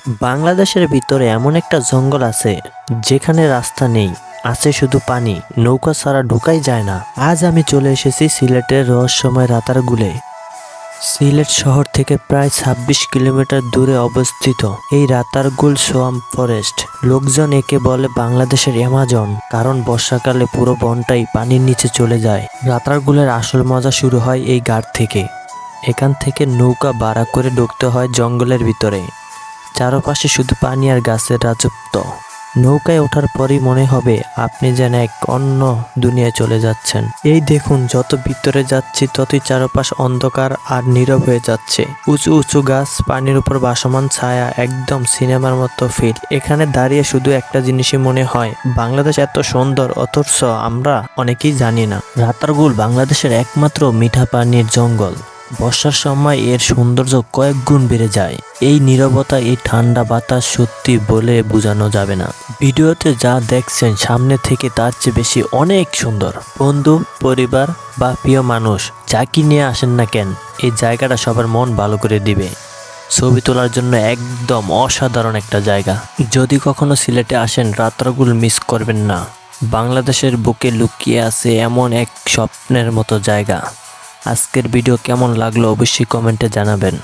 বাংলাদেশের ভিতরে এমন একটা জঙ্গল আছে যেখানে রাস্তা নেই, আছে শুধু পানি, নৌকা ছাড়া ঢোকাই যায় না। আজ আমি চলে এসেছি সিলেটের রহস্যময় রাতারগুলে। সিলেট শহর থেকে প্রায় ২৬ কিলোমিটার দূরে অবস্থিত এই রাতারগুল সোয়াম্প ফরেস্ট। লোকজন একে বলে বাংলাদেশের অ্যামাজন, কারণ বর্ষাকালে পুরো বনটাই পানির নিচে চলে যায়। রাতারগুলের আসল মজা শুরু হয় এই ঘাট থেকে। এখান থেকে নৌকা ভাড়া করে ঢুকতে হয় জঙ্গলের ভিতরে। চারপাশে শুধু পানি আর গাছের রাজত্ব। নৌকায় ওঠার পরই মনে হবে আপনি যেন এক অন্য দুনিয়ায় চলে যাচ্ছেন। এই দেখুন, যত ভিতরে যাচ্ছি ততই চারপাশ অন্ধকার আর নীরব হয়ে যাচ্ছে। উঁচু উঁচু গাছ, পানির উপর ভাসমান ছায়া, একদম সিনেমার মতো ফিল। এখানে দাঁড়িয়ে শুধু একটা জিনিসই মনে হয়, বাংলাদেশ এত সুন্দর অথচ আমরা অনেকেই জানি না। রাতারগুল বাংলাদেশের একমাত্র মিঠা পানির জঙ্গল। বর্ষার সময় এর সৌন্দর্য কয়েক গুণ বেড়ে যায়। এই নীরবতা, এই ঠান্ডা বাতাস সত্যি বলে বোঝানো যাবে না। ভিডিওতে যা দেখছেন সামনে থেকে তার চেয়ে বেশি অনেক সুন্দর। বন্ধু, পরিবার বা প্রিয় মানুষ যাকে নিয়ে আসেন না কেন, এই জায়গাটা সবার মন ভালো করে দিবে। ছবি তোলার জন্য একদম অসাধারণ একটা জায়গা। যদি কখনো সিলেটে আসেন, রাতারগুল মিস করবেন না। বাংলাদেশের বুকে লুকিয়ে আছে এমন এক স্বপ্নের মতো জায়গা। আজকের ভিডিও কেমন লাগলো অবশ্যই কমেন্টে জানাবেন।